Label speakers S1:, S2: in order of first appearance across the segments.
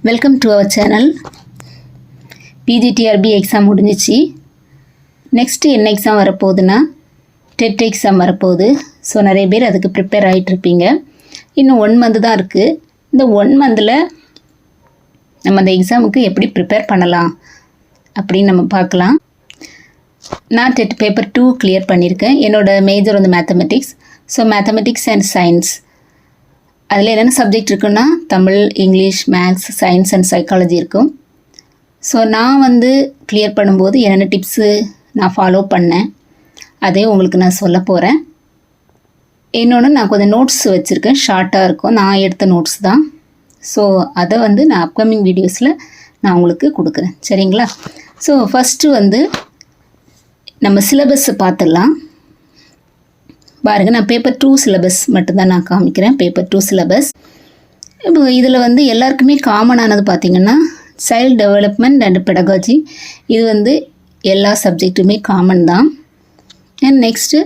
S1: Welcome to our channel. PGTRB exam முடிஞ்சிச்சு. Next என்ன exam வரப்போகுதுன்னா டெட் எக்ஸாம் வரப்போகுது. ஸோ நிறைய பேர் அதுக்கு ப்ரிப்பேர் ஆகிட்டுருப்பீங்க. இன்னும் 1 மந்த் தான் இருக்குது. இந்த 1 மந்தில் நம்ம அந்த எக்ஸாமுக்கு எப்படி ப்ரிப்பேர் பண்ணலாம் அப்படின்னு நம்ம பார்க்கலாம். நான் டெட் பேப்பர் 2 கிளியர் பண்ணியிருக்கேன். என்னோடய மேஜர் வந்து mathematics. So mathematics and science அதில் என்னென்ன சப்ஜெக்ட் இருக்குன்னா Tamil, English, maths, science and psychology இருக்கும். ஸோ நான் வந்து கிளியர் பண்ணும்போது என்னென்ன டிப்ஸு நான் ஃபாலோ பண்ணேன் அதே உங்களுக்கு நான் சொல்ல போகிறேன். இன்னொன்று நான் கொஞ்சம் நோட்ஸ் வச்சுருக்கேன், ஷார்ட்டாக இருக்கும், நான் எடுத்த நோட்ஸ் தான். ஸோ அதை வந்து நான் அப்கமிங் வீடியோஸில் நான் உங்களுக்கு கொடுக்குறேன், சரிங்களா? ஸோ ஃபஸ்ட்டு வந்து நம்ம சிலபஸ்ஸை பார்த்துடலாம். பாருங்கள், நான் பேப்பர் 2 சிலபஸ் மட்டும்தான் நான் காமிக்கிறேன். Paper 2 syllabus. இப்போ இதில் வந்து எல்லாருக்குமே காமனானது பார்த்திங்கன்னா சைல்டு டெவலப்மெண்ட் அண்ட் பெடகாஜி. இது வந்து எல்லா சப்ஜெக்ட்டுமே காமன் தான். அண்ட் நெக்ஸ்ட்டு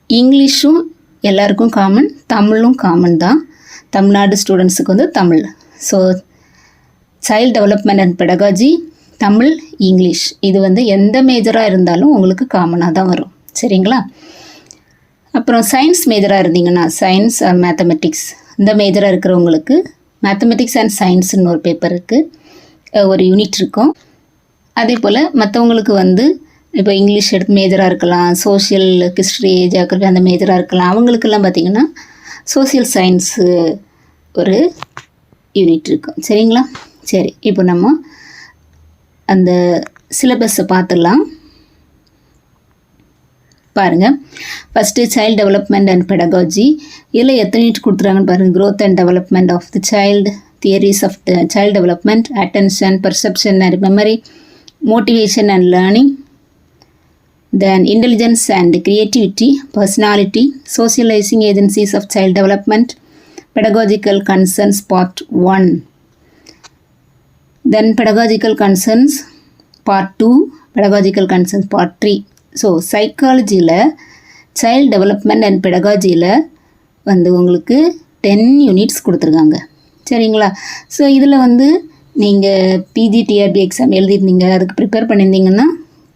S1: இங்கிலீஷும் எல்லாருக்கும் காமன், தமிழும் காமன் தான். தமிழ்நாடு ஸ்டூடெண்ட்ஸுக்கு வந்து Tamil. So child development and pedagogy, Tamil, English இது வந்து எந்த மேஜராக இருந்தாலும் உங்களுக்கு காமனாக தான் வரும், சரிங்களா? அப்புறம் சயின்ஸ் மேஜராக இருந்தீங்கன்னா சயின்ஸ் ஆர் மேத்தமெட்டிக்ஸ், இந்த மேஜராக இருக்கிறவங்களுக்கு மேத்தமெட்டிக்ஸ் அண்ட் சயின்ஸ்னு ஒரு பேப்பர் இருக்குது, ஒரு யூனிட் இருக்கும். அதே போல் மற்றவங்களுக்கு வந்து இப்போ இங்கிலீஷ் எடுத்து மேஜராக இருக்கலாம், சோஷியல், ஹிஸ்ட்ரி, ஜியாகிரஃபி அந்த மேஜராக இருக்கலாம். அவங்களுக்கெல்லாம் பார்த்திங்கன்னா சோஷியல் சயின்ஸு ஒரு யூனிட் இருக்கும், சரிங்களா? சரி, இப்போ நம்ம அந்த சிலபஸை பார்த்துடலாம். பாருங்கள், first child development and pedagogy. இதில் எத்தனை யூனிட் கொடுத்துருக்காங்கன்னு பாருங்கள். Growth and development of the child, theories of the child development, attention, perception and memory, motivation and learning, then intelligence and creativity, personality, socialising agencies of child development, pedagogical concerns part 1, then pedagogical concerns part 2, pedagogical concerns part 3. So சைக்காலஜியில் child development and பெடகாஜியில் வந்து உங்களுக்கு 10 units கொடுத்துருக்காங்க, சரிங்களா? So இதில் வந்து நீங்கள் PGTRB exam எழுதிருந்தீங்க, அதுக்கு ப்ரிப்பேர் பண்ணியிருந்தீங்கன்னா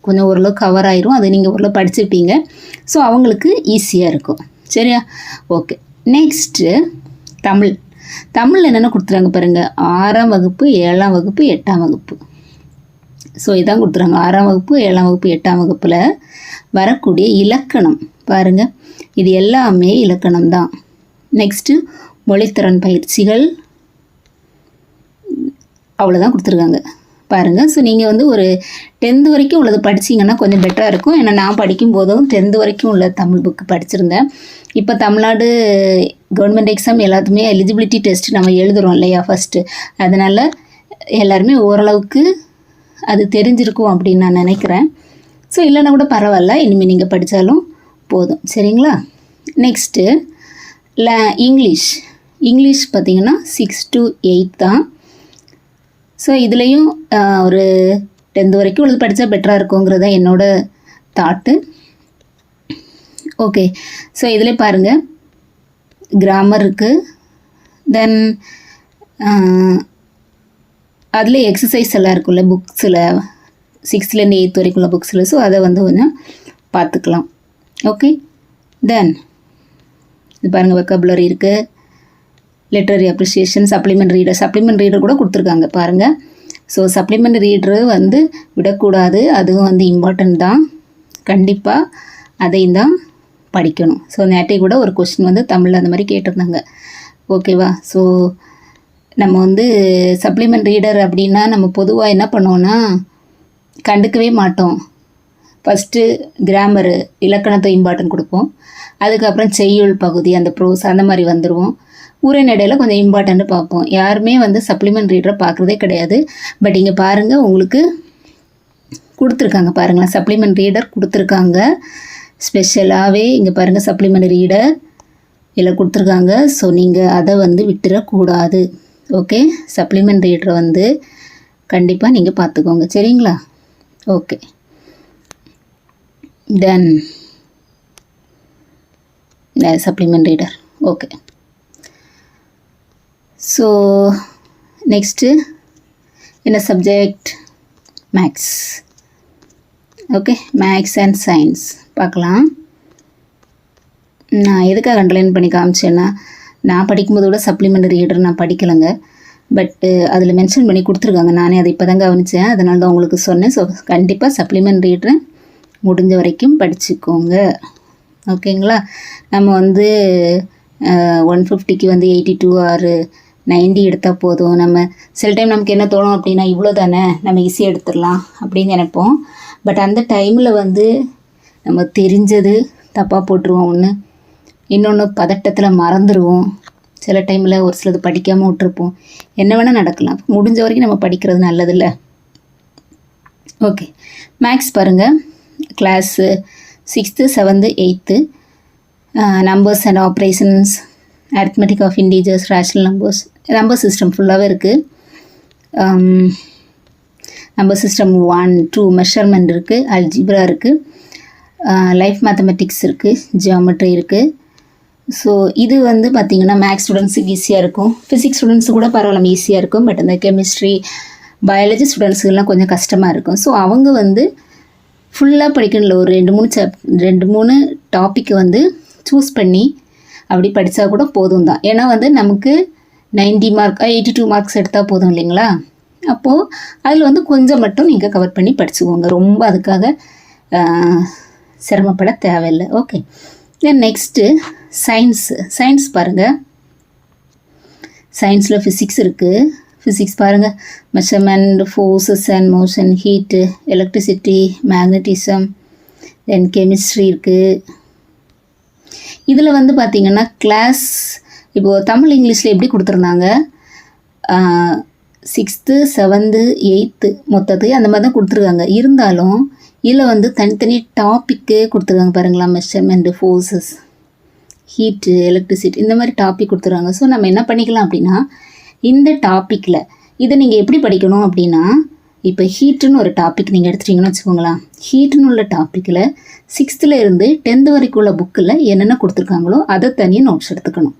S1: கொஞ்சம் ஓரளவு கவர் ஆயிரும். அது நீங்கள் ஓரளவு படிச்சுருப்பீங்க. ஸோ அவங்களுக்கு ஈஸியாக இருக்கும், சரியா? Okay, next Tamil. தமிழ் என்னென்ன கொடுத்துருக்காங்க பாருங்கள். 6ஆம் வகுப்பு, 7ஆம் வகுப்பு, 8ஆம் வகுப்பு. ஸோ இதான் கொடுத்துருக்காங்க. 6ஆம் வகுப்பு, 7ஆம் வகுப்பு, 8ஆம் வகுப்பில் வரக்கூடிய இலக்கணம் பாருங்கள். இது எல்லாமே இலக்கணம் தான். நெக்ஸ்ட்டு மொழித்திறன் பயிற்சிகள், அவ்வளோதான் கொடுத்துருக்காங்க பாருங்கள். ஸோ நீங்கள் வந்து ஒரு 10th வரைக்கும் உள்ளது படிச்சிங்கன்னா கொஞ்சம் பெட்டராக இருக்கும். ஏன்னா நான் படிக்கும் போதும் 10th வரைக்கும் உள்ள தமிழ் புக்கு படிச்சிருந்தேன். இப்போ தமிழ்நாடு கவர்மெண்ட் எக்ஸாம் எல்லாத்துக்குமே எலிஜிபிலிட்டி டெஸ்ட் நம்ம எழுதுகிறோம் இல்லையா ஃபஸ்ட்டு, அதனால் எல்லாருமே ஓரளவுக்கு அது தெரிஞ்சிருக்கும் அப்படின்னு நான் நினைக்கிறேன். ஸோ இல்லைன்னா கூட பரவாயில்ல, இனிமேல் நீங்கள் படித்தாலும் போதும், சரிங்களா? நெக்ஸ்ட்டு இங்கிலீஷ் பார்த்திங்கன்னா 6 to 8 தான். ஸோ இதுலேயும் ஒரு 10th வரைக்கும் உள்ளது படித்தா பெட்டராக இருக்குங்கிறது தான் என்னோடய தாட்டு. ஓகே, ஸோ இதில் பாருங்கள், கிராமர் இருக்குது, தென் அதில் எக்ஸசைஸ் எல்லாம் இருக்குல்ல புக்ஸில், 6th-லேருந்து 8th வரைக்கும் உள்ள புக்ஸில். ஸோ அதை வந்து கொஞ்சம் பார்த்துக்கலாம். ஓகே, தென் இது பாருங்கள், வெக்காபுலரி இருக்குது, லிட்ரரி அப்ரிசியேஷன், சப்ளிமெண்ட் ரீடர் கூட கொடுத்துருக்காங்க பாருங்கள். ஸோ சப்ளிமெண்ட் ரீடரு வந்து விடக்கூடாது, அதுவும் வந்து இம்பார்ட்டன்ட் தான். கண்டிப்பாக அதையும் தான் படிக்கணும். ஸோ நேற்றை கூட ஒரு கொஸ்டின் வந்து தமிழில் அந்த மாதிரி கேட்டிருந்தாங்க, ஓகேவா? ஸோ நம்ம வந்து சப்ளிமெண்ட் ரீடர் அப்படின்னா நம்ம பொதுவாக என்ன பண்ணுவோன்னா கண்டுக்கவே மாட்டோம். ஃபஸ்ட்டு கிராமரு, இலக்கணத்தை இம்பார்ட்டன்ட் கொடுப்போம். அதுக்கப்புறம் செய்யுள் பகுதி, அந்த ப்ரோஸ் அந்த மாதிரி வந்துடுவோம். உரைநடையில் கொஞ்சம் இம்பார்ட்டன்ட்டு பார்ப்போம். யாருமே வந்து சப்ளிமெண்ட் ரீடரை பார்க்குறதே கிடையாது. பட் இங்கே பாருங்கள், உங்களுக்கு கொடுத்துருக்காங்க பாருங்களேன், சப்ளிமெண்ட் ரீடர் கொடுத்துருக்காங்க ஸ்பெஷலாகவே. இங்கே பாருங்கள், சப்ளிமெண்ட் ரீடர் இதில் கொடுத்துருக்காங்க. ஸோ நீங்கள் அதை வந்து விட்டுறக்கூடாது. ஓகே, சப்ளிமெண்ட் ரீடரை வந்து கண்டிப்பாக நீங்கள் பார்த்துக்கோங்க, சரிங்களா? Okay, then supplement reader. Okay, so next என்ன subject? Maths. Okay, maths and science பார்க்கலாம். நான் எதுக்காக அண்டர்லைன் பண்ணி காமிச்சேன்னா, நான் படிக்கும்போது கூட சப்ளிமெண்டரி ரீடர் நான் படிக்கலைங்க. பட்டு அதில் மென்ஷன் பண்ணி கொடுத்துருக்காங்க. நானே அதை இப்போ தான் கவனித்தேன், அதனால தான் உங்களுக்கு சொன்னேன். ஸோ கண்டிப்பாக சப்ளிமெண்ட் ரீடரை முடிஞ்ச வரைக்கும் படிச்சுக்கோங்க. ஓகேங்களா? நம்ம வந்து 150க்கு வந்து 82 ஆர் 90 எடுத்தால் போதும். நம்ம சில டைம் நமக்கு என்ன தோணும் அப்படின்னா, இவ்வளோ தானே நம்ம ஈஸியாக எடுத்துடலாம் அப்படின்னு நினைப்போம். பட் அந்த டைமில் வந்து நம்ம தெரிஞ்சது தப்பாக போட்டுருவோம். இன்னொன்று பதட்டத்தில் மறந்துடுவோம். சில டைமில் ஒரு சிலது படிக்காமல் விட்டுருப்போம். என்ன வேணால் நடக்கலாம். முடிஞ்ச வரைக்கும் நம்ம படிக்கிறது நல்லதில்ல. ஓகே, மேக்ஸ் பாருங்கள். Class 6th 7th 8th numbers and operations, arithmetic of integers, rational number system ஃபுல்லாகவே இருக்குது. நம்பர் சிஸ்டம் 1 2 மெஷர்மெண்ட் இருக்குது, அல்ஜிப்ரா இருக்குது, லைஃப் மேத்தமெட்டிக்ஸ் இருக்குது, ஜியாமெட்ரி இருக்குது. ஸோ இது வந்து பார்த்திங்கன்னா மேக்ஸ் ஸ்டூடெண்ட்ஸுக்கு ஈஸியாக இருக்கும். ஃபிசிக்ஸ் ஸ்டூடெண்ட்ஸு கூட பரவாயில்ல ஈஸியாக இருக்கும். பட் இந்த கெமிஸ்ட்ரி, பயாலஜி ஸ்டூடெண்ட்ஸுக்கெல்லாம் கொஞ்சம் கஷ்டமாக இருக்கும். ஸோ அவங்க வந்து ஃபுல்லாக படிக்கணும்ல, ஒரு 2-3 டாப்பிக்கு வந்து சூஸ் பண்ணி அப்படி படித்தா கூட போதும் தான். ஏன்னா வந்து நமக்கு 90 மார்க் 82 மார்க்ஸ் எடுத்தால் போதும் இல்லைங்களா? அப்போது அதில் வந்து கொஞ்சம் மட்டும் நீங்கள் கவர் பண்ணி படிச்சுக்கோங்க. ரொம்ப அதுக்காக சிரமப்பட தேவையில்லை. ஓகே, தென் நெக்ஸ்ட்டு சயின்ஸ் பாருங்கள். சயின்ஸில் ஃபிசிக்ஸ் இருக்குது. ஃபிசிக்ஸ் பாருங்கள். Measurement, forces and motion, heat, electricity, magnetism, then chemistry இருக்குது. இதில் வந்து பார்த்திங்கன்னா கிளாஸ் இப்போது தமிழ் இங்கிலீஷில் எப்படி கொடுத்துருந்தாங்க, 6th 7th 8th மொத்தத்துக்கு அந்த மாதிரி தான் கொடுத்துருக்காங்க. இருந்தாலும் இதில் வந்து தனித்தனி டாப்பிக்கு கொடுத்துருக்காங்க பாருங்களா. மெஷர்மெண்ட்டு, ஃபோர்ஸஸ், ஹீட்டு, எலக்ட்ரிசிட்டி, இந்த மாதிரி டாபிக் கொடுத்துருக்காங்க. ஸோ நம்ம என்ன பண்ணிக்கலாம் அப்படின்னா, இந்த டாப்பிக்கில் இதை நீங்கள் எப்படி படிக்கணும் அப்படின்னா, இப்போ ஹீட்டுன்னு ஒரு டாபிக் நீங்கள் எடுத்துட்டிங்கன்னு வச்சுக்கோங்களேன். ஹீட்டுன்னு உள்ள டாப்பிக்கில் 6th இருந்து 10th வரைக்கும் உள்ள புக்கில் என்னென்ன கொடுத்துருக்காங்களோ அதை தனியாக நோட்ஸ் எடுத்துக்கணும்.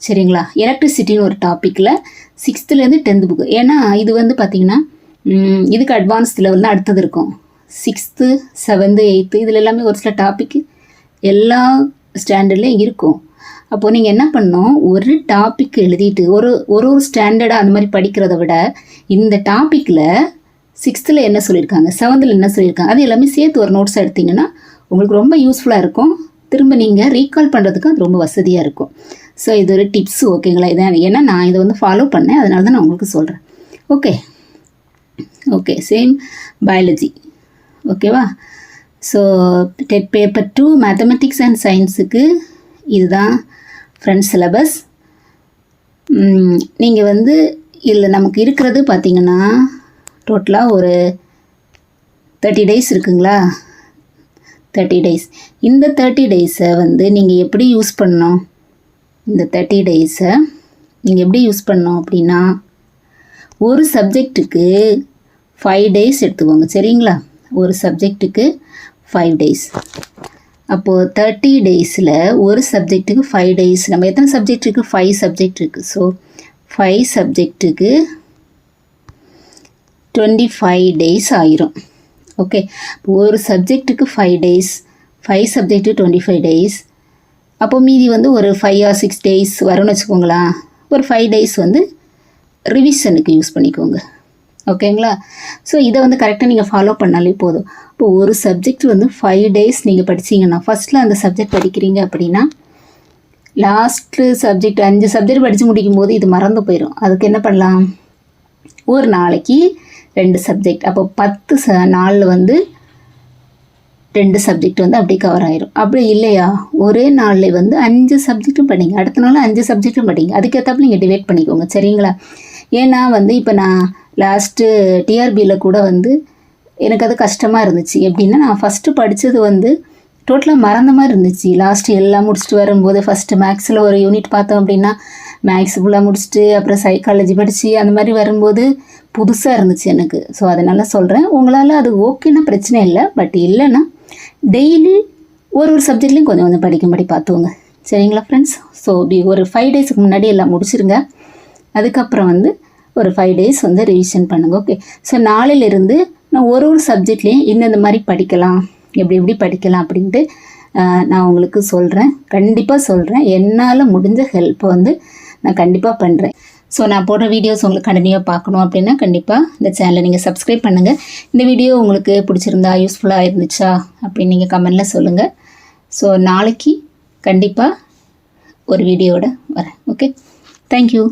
S1: சரிங்களா? எலக்ட்ரிசிட்டின்னு ஒரு டாப்பிக்கில் 6th இருந்து 10th புக்கு. ஏன்னா இது வந்து பார்த்திங்கன்னா இதுக்கு அட்வான்ஸ் லெவலில் அடுத்தது இருக்கும். 6th 7th 8th இதில் எல்லாமே ஒரு சில டாப்பிக்கு எல்லா ஸ்டாண்டர்ட்லேயும் இருக்கும். அப்போது நீங்கள் என்ன பண்ணணும், ஒரு டாபிக் எழுதிட்டு ஒரு ஸ்டாண்டர்டாக அந்த மாதிரி படிக்கிறத விட இந்த டாப்பிக்கில் 6th என்ன சொல்லியிருக்காங்க, 7th என்ன சொல்லியிருக்காங்க, அது எல்லாமே சேர்த்து ஒரு நோட்ஸ் எடுத்திங்கன்னா உங்களுக்கு ரொம்ப யூஸ்ஃபுல்லாக இருக்கும். திரும்ப நீங்கள் ரீகால் பண்ணுறதுக்கு அது ரொம்ப வசதியாக இருக்கும். ஸோ இது ஒரு டிப்ஸு. ஓகேங்களா? இதான் ஏன்னா நான் இதை வந்து ஃபாலோ பண்ணேன், அதனால தான் நான் உங்களுக்கு சொல்கிறேன். Okay, same biology. ஓகேவா? So TET paper 2 mathematics and சயின்ஸுக்கு இதுதான் ஃப்ரெண்ட்ஸ் சிலபஸ். நீங்கள் வந்து இதில் நமக்கு இருக்கிறது பார்த்திங்கன்னா டோட்டலாக ஒரு 30 days இருக்குங்களா? 30 days. இந்த 30 days-ஐ வந்து நீங்கள் எப்படி யூஸ் பண்ணணும்? இந்த 30 days-ஐ நீங்கள் எப்படி யூஸ் பண்ணணும் அப்படின்னா, ஒரு சப்ஜெக்ட்டுக்கு 5 days எடுத்துக்கோங்க. சரிங்களா? ஒரு சப்ஜெக்ட்டுக்கு 5 days. அப்போது 30 days-ல் ஒரு சப்ஜெக்ட்டுக்கு 5 days. நம்ம எத்தனை சப்ஜெக்ட் இருக்குது? 5 சப்ஜெக்ட் இருக்குது. ஸோ 5 சப்ஜெக்ட்டுக்கு 25 days ஆயிரும். ஓகே, ஒரு சப்ஜெக்ட்டுக்கு 5 days, 5 சப்ஜெக்ட்டு 25 days. அப்போது மீதி வந்து ஒரு 5 or 6 days வரும்னு வச்சுக்கோங்களேன். ஒரு 5 days வந்து ரிவிஷனுக்கு யூஸ் பண்ணிக்கோங்க. ஓகேங்களா? ஸோ இதை வந்து கரெக்டாக நீங்கள் ஃபாலோ பண்ணாலே போதும். இப்போ ஒரு சப்ஜெக்ட் வந்து 5 days நீங்கள் படிச்சிங்கன்னா, ஃபஸ்ட்டில் அந்த சப்ஜெக்ட் படிக்கிறீங்க அப்படின்னா லாஸ்ட்டு சப்ஜெக்ட் 5 சப்ஜெக்ட் படித்து முடிக்கும் போது இது மறந்து போயிடும். அதுக்கு என்ன பண்ணலாம், ஒரு நாளைக்கு 2 சப்ஜெக்ட், அப்போ 10 நாளில் வந்து 2 சப்ஜெக்ட் வந்து அப்படியே கவர் ஆயிரும். அப்படி இல்லையா, ஒரே நாளில் வந்து 5 சப்ஜெக்ட்டும் படிங்க, அடுத்த நாள் 5 சப்ஜெக்ட்டும் படிங்க. அதுக்கேற்றப்ப நீங்கள் டிவைட் பண்ணிக்கோங்க. சரிங்களா? ஏன்னா வந்து இப்போ நான் லாஸ்ட்டு டிஆர்பியில் கூட வந்து எனக்கு அது கஷ்டமாக இருந்துச்சு. எப்படின்னா, நான் ஃபஸ்ட்டு படித்தது வந்து டோட்டலாக மறந்த மாதிரி இருந்துச்சு. லாஸ்ட்டு எல்லாம் முடிச்சுட்டு வரும்போது ஃபஸ்ட்டு மேக்ஸில் ஒரு யூனிட் பார்த்தோம் அப்படின்னா மேக்ஸ் ஃபுல்லாக முடிச்சுட்டு அப்புறம் சைக்காலஜி படித்து அந்த மாதிரி வரும்போது புதுசாக இருந்துச்சு எனக்கு. ஸோ அதனால் சொல்கிறேன், உங்களால் அது ஓகேன்னா பிரச்சனை இல்லை. பட் இல்லைன்னா டெய்லி ஒரு சப்ஜெக்ட்லேயும் கொஞ்சம் கொஞ்சம் படிக்கும்படி பார்த்துவோங்க. சரிங்களா ஃப்ரெண்ட்ஸ்? ஸோ ஒரு 5 days முன்னாடி எல்லாம் முடிச்சிருங்க. அதுக்கப்புறம் வந்து ஒரு 5 days வந்து ரிவிஷன் பண்ணுங்கள். ஓகே, ஸோ நாளையிலிருந்து நான் ஒரு சப்ஜெக்ட்லேயும் இந்தந்த மாதிரி படிக்கலாம், எப்படி படிக்கலாம் அப்படின்ட்டு நான் உங்களுக்கு சொல்கிறேன். கண்டிப்பாக சொல்கிறேன். என்னால் முடிஞ்ச ஹெல்ப்பை வந்து நான் கண்டிப்பாக பண்ணுறேன். ஸோ நான் போடுற வீடியோஸ் உங்களுக்கு கண்டினியூவாக பார்க்கணும் அப்படின்னா கண்டிப்பாக இந்த சேனலை நீங்கள் சப்ஸ்கிரைப் பண்ணுங்கள். இந்த வீடியோ உங்களுக்கு பிடிச்சிருந்தா, யூஸ்ஃபுல்லாக இருந்துச்சா அப்படின்னு நீங்கள் கமெண்டில் சொல்லுங்கள். ஸோ நாளைக்கு கண்டிப்பாக ஒரு வீடியோவோட வரேன். Okay, thank you.